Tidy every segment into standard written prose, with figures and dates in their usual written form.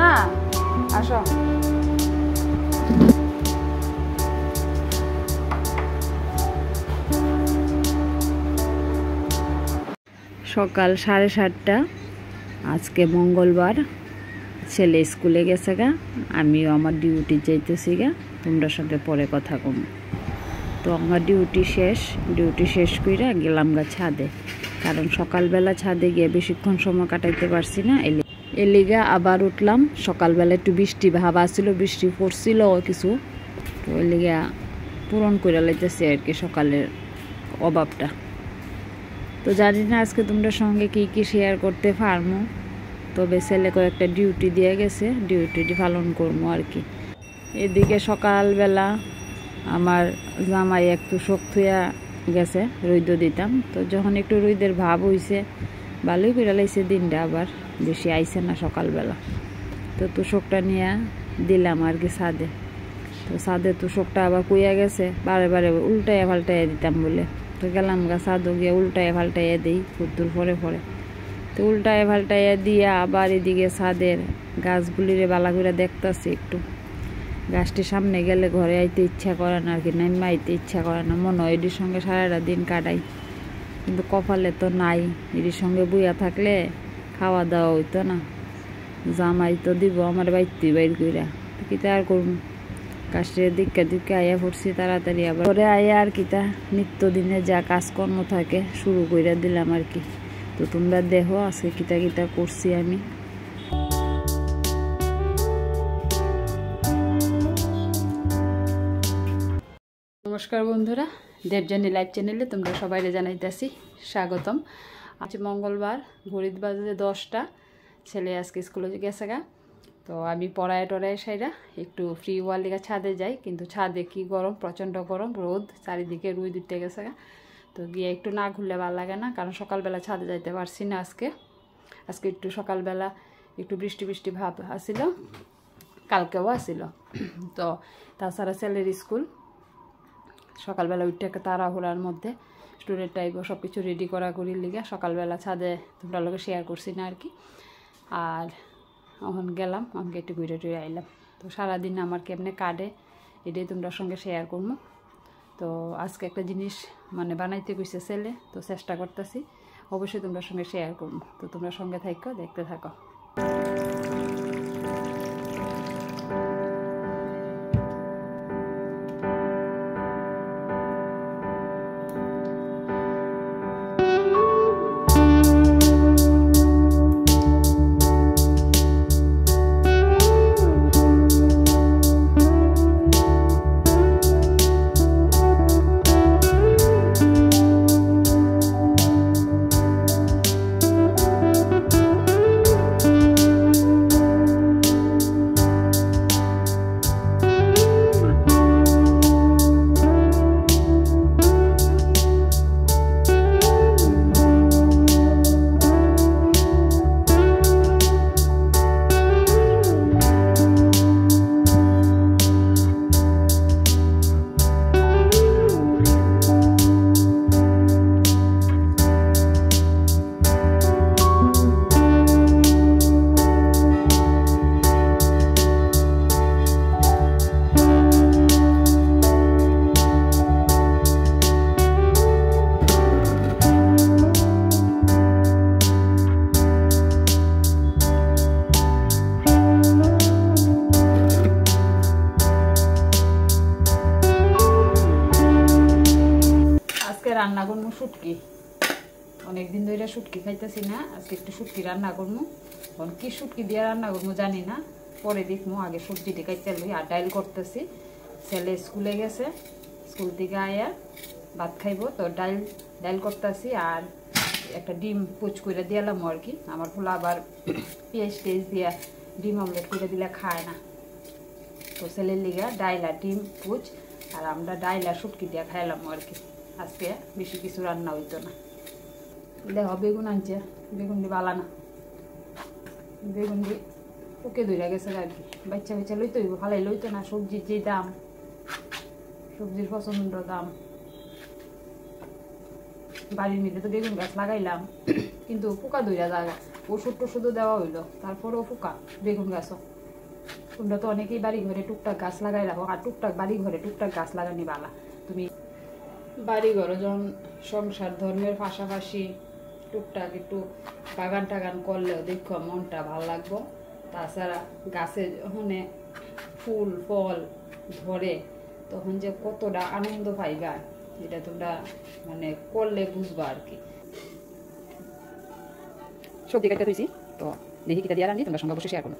না আসো। সকাল 7:30 আজকে মঙ্গলবার। ছেলে স্কুলে গেছে গা, আমিও আমার ডিউটি যাইতেছি গা। তোমরা সঙ্গে পরে কথা কম। তো আমার ডিউটি শেষ কইরা গেলাম গা ছাদে, কারণ সকালবেলা ছাদে গিয়ে বেশিক্ষণ সময় কাটাইতে পারছি না। এলিগা আবার উঠলাম। সকালবেলা একটু বৃষ্টি ভাব আসছিল, বৃষ্টি পড়ছিল কিছু, তো এলিগা পূরণ করে লাইতেছি আর কি সকালের অভাবটা। তো জানি না আজকে তোমরা সঙ্গে কি কি শেয়ার করতে পারবো, তবে ছেলে কয়েকটা ডিউটি দিয়ে গেছে, ডিউটিটি পালন করবো আর কি। এদিকে সকালবেলা আমার জামাই একটু শক্ত হইয়া গেছে, রৈদ দিতাম। তো যখন একটু রৈদের ভাব হইছে, ভালোই করে লাইছে দিনটা, আবার বেশি আইছে না সকালবেলা। তো তুষকটা নিয়ে দিলাম আর কি ছাদে। তো ছাদে তুষকটা আবার কুইয়া গেছে, বারে বারে উল্টাইয়া পাল্টাইয়া দিতাম বলে। তো গেলাম গা ছাদও গিয়ে উল্টাইয়া পাল্টাইয়া দিই কুদ্দুর পরে পরে। তো উল্টাইয়া পাল্টাইয়া দিয়া আবার এদিকে ছাদের গাছগুলিরে বালা করে দেখতেছি একটু। গাছটির সামনে গেলে ঘরে আইতে ইচ্ছা করে না আর কি, নাইমা আইতে ইচ্ছা করে না, মনে হয় এটির সঙ্গে সারাটা দিন কাটাই, কিন্তু কপালে তো নাই। এটির সঙ্গে বইয়া থাকলে খাওয়া দাওয়া হইতো না, জামাই তো দিব আমার বাইতে বাইর কইরা, কিতা আর করুন। গাছটির দিকে আইয়া পড়ছি তাড়াতাড়ি, আবার ঘরে আইয়া আর কিতা নিত্যদিনে যা কাজকর্ম থাকে শুরু কইরা দিলাম আর কি। তো তোমরা দেখো আজকে কিতা কিতা করছি আমি। নমস্কার বন্ধুরা, দেবযানী লাইভ চ্যানেলে তোমরা সবাই জানাইতেছি স্বাগতম। আজ মঙ্গলবার, ঘড়িত বাজে 10টা। ছেলে আজকে স্কুলে গেছে গা। তো আমি পড়ায় টড়ায় সাইরা একটু ফ্রি হওয়ার লিগা ছাদে যাই, কিন্তু ছাদে কি গরম, প্রচণ্ড গরম, রোদ চারিদিকে রুই দিতে গেছে গা। তো গিয়ে একটু না ঘুরলে ভালো লাগে না, কারণ সকালবেলা ছাদে যাইতে পারছি না আজকে একটু সকালবেলা একটু বৃষ্টি বৃষ্টি ভাব আসিল, কালকেও আসিল। তো তাছাড়া ছেলের স্কুল সকালবেলা উঠে একটা তাড়াহুড়ার মধ্যে স্টুডেন্ট টাইপও সব কিছু রেডি করা করির লিগে সকালবেলা ছাদে তোমরা লোকে শেয়ার করছি না আর কি। আর এখন গেলাম, আমাকে একটু ঘুরে টুরে আইলাম। তো সারাদিন আমার কেমনে কাটে এটাই তোমরা সঙ্গে শেয়ার করবো। তো আজকে একটা জিনিস মানে বানাইতে কইছে ছেলে, তো চেষ্টা করতেছি, অবশ্যই তোমরা সঙ্গে শেয়ার করবো। তো তোমরা সঙ্গে থাকো, দেখতে থাকো। রান্না করবো শুটকি, অনেকদিন ধরে শুটকি খাইতেছি না, আজকে একটু শুটকি রান্না করবো। এখন কি শুটকি দিয়ে রান্না করবো জানি না, পরে দেখবো। আগে সবজিটি খাইতে লই। আর ডাইল করতেছি, ছেলে স্কুলে গেছে, স্কুল থেকে আয়া ভাত খাইব, তো ডাইল করতেছি। আর একটা ডিম পুচ করে দিলাম আর কি। আমার ফুলা আবার পেঁয়াজ টেজ দিয়া ডিম অমলেট করে দিলে খায় না, তো ছেলের লিগা ডাইল আর ডিম পুচ, আর আমরা ডাইল আর শুটকি দিয়ে খাইলাম আর কি। আজকে বেশি কিছু রান্না হইতো না। দেখো বেগুন আনছে, বেগুন দিয়ে বালা না, বেগুন দিয়ে ওকে ধরে গেছে আর কি। বাচ্চা বাচ্চা লইতে হইব, ভালাই লইতো না। সবজির যে দাম, সবজির প্রচন্ড দাম। বাড়ির মিলে তো বেগুন গাছ লাগাইলাম, কিন্তু পোকা ধইরা জায়গা ওষুধ টষুধও দেওয়া হইলো, তারপরেও পোকা বেগুন গাছও। তোমরা তো অনেকেই বাড়ি ঘরে টুকটাক গাছ লাগাই রাখো, আর টুকটাক বাড়ি ঘরে টুকটাক গাছ লাগানি বালা। তুমি বাড়ি ঘরে যখন সংসার ধর্মের পাশাপাশি টুকটাক একটু বাগান টাগান করলেও দেখো মনটা ভালো লাগবো। তাছাড়া গাছে যখন ফুল ফল ধরে তখন যে কতটা আনন্দ পাইবা এটা তোমরা মানে করলে বুঝবা আর কি। সবজি কাটতে তুইছি তো দেখি কিটা দিয়ে রান্নি, তোমরা সঙ্গে বসে শেয়ার করো।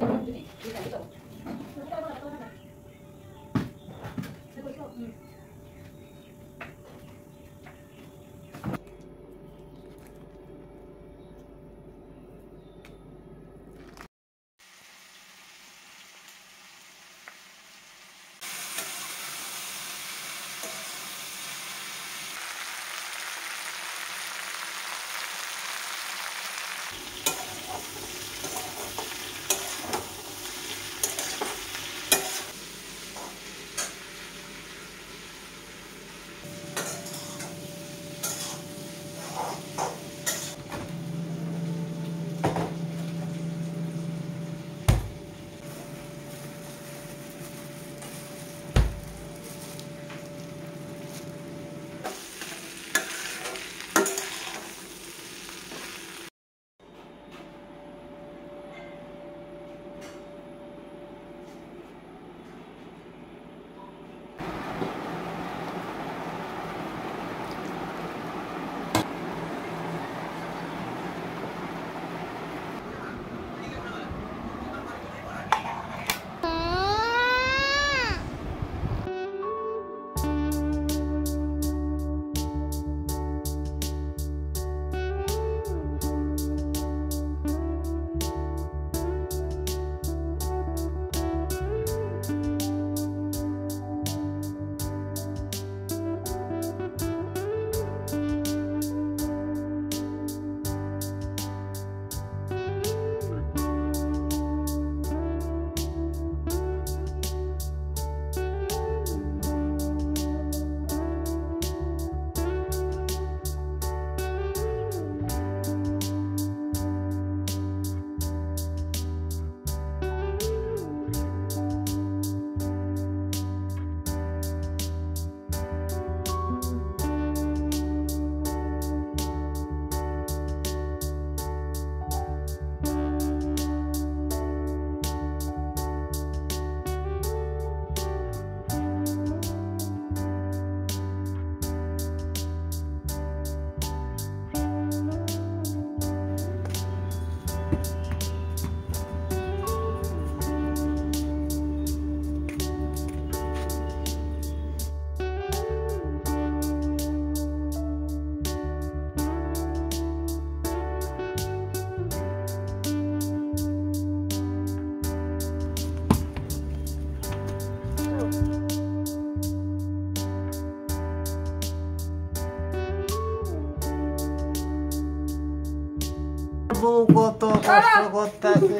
বউ কত কষ্ট করতেছে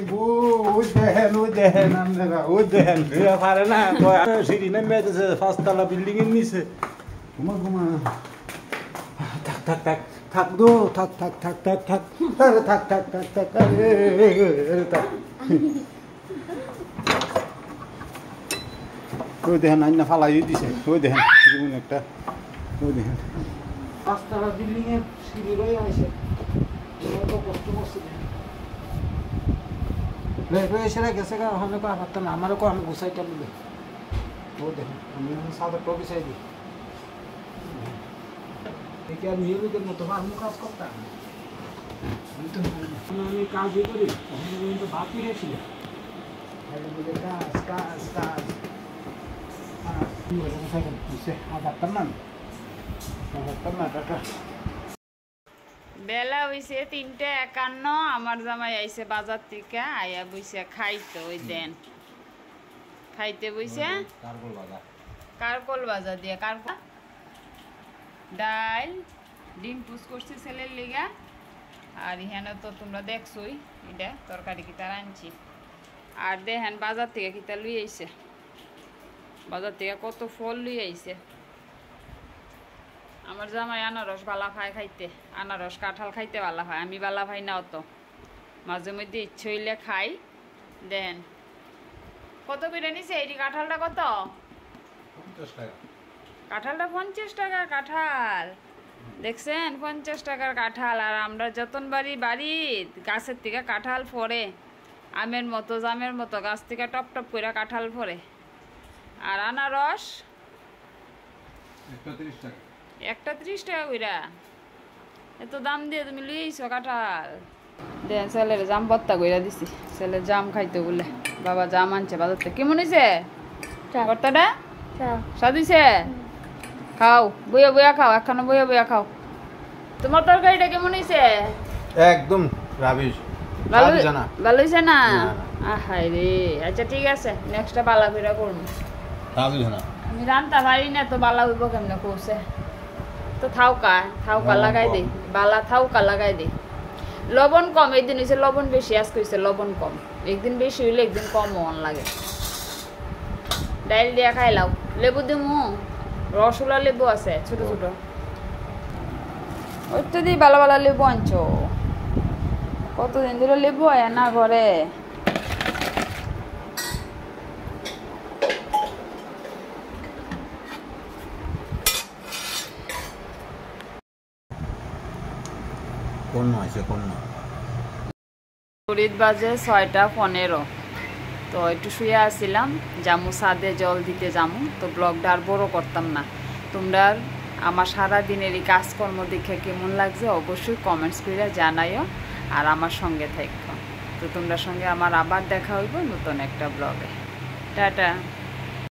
দেখেন আপনারা দেখেন পারে না সিঁড়ি নেমে যেতেছে 5 তলা বিল্ডিং এর নিচে ঘুমা থাক থাক থাক থাক দো থাক থাক থাক থাক থাক আরে থাক থাক থাক থাক আরে থাক ওই দেখেন আইনা ফালাই দিছে ওই দেখেন একটা ওই দেখেন 5 তলা বিল্ডিং এর সিঁড়ি রয়ে আছে আমারও আমি গুছাইটা বলে ও দেখেন আমি সাদা গুছাই দিই আর নিয়মিতের মতো আমি কাজ করতাম আমি কাজই করি তখন বাকি রেছিল কাজ কাজ কাজ টাকা বেলা হইছে 3:51। আমার জামাই আইছে বাজার থেকে, আয়া বইছে খাইতে। ওই দেন খাইতে বইছে কারকল বাজার দিয়ে ডাল ডিম পুষ করছি ছেলের লিগা। আর এখানে তো তোমরা দেখছোই এটা তরকারি কিতা রাঁধছি। আর দেখেন বাজার থেকে কিতা লুই আইছে, বাজার থেকে কত ফল লুই আইছে। আমার জামাই আনারস বালা খায় খাইতে, আনারস কাঁঠাল খাইতে বালা হয়, আমি বালা ভাই না অত। মাঝে মধ্যে ইচ্ছে হইলে খাই। দেন কত করে নিছে এই কাঁঠালটা? কত 50 টাকা কাঁঠালটা? 50 টাকা কাঁঠাল, দেখছেন? 50 টাকার কাঁঠাল। আর আমরা যতন বাড়ি গাছের থেকে কাঁঠাল ফরে, আমের মতো জামের মতো গাছ থেকে টপ টপ করে কাঁঠাল ফরে। আর আনারস একটা 30 টাকা কইরা। এত দাম দিয়ে তুমি লইছো কাঁঠাল? দেন ছেলের জাম ভর্তা কইরা দিছি, ছেলে জাম খাইতে বলে। বাবা জাম আনছে বাজার থেকে। কেমন হয়েছে ভর্তাটা? স্বাদ হয়েছে? খাও, বইয়া বইয়া খাও, এখনো বইয়া বইয়া খাও। তোমার তরকারিটা কেমন হয়েছে? একদম রাবিশ। ভালো হয়েছে না? আহাই রে। আচ্ছা ঠিক আছে, নেক্সটটা বালা ফিরা করবো। আমি রান্তা পারি না তো বালা হইব কেমনে কৌছে? তো থাউকা লাগাই দে, বালা থাউকা লাগাই দে। লবণ কম, একদিন হয়েছে লবণ বেশি, আজকে হয়েছে লবণ কম। একদিন বেশি হইলে একদিন কম মন লাগে। ডাইল দিয়া খাইলাও। লেবু দিমু, রসগোল্লা লেবু আছে ছোট ছোট, ওই তো দিয়ে ভালো ভালো লেবু আনছো। কতদিন ধরে লেবু হয় না ঘরে? বাজে 6:15। তো একটু শুয়ে আসছিলাম, জামু ছাদে জল দিতে যামু। তো ব্লগটা আর বড় করতাম না। তোমরা আমার সারাদিনের এই কাজকর্ম দেখে কেমন লাগছে অবশ্যই কমেন্টস করে জানাইও, আর আমার সঙ্গে থাকো। তো তোমরা সঙ্গে আমার আবার দেখা হইব নতুন একটা ব্লগে। টাটা।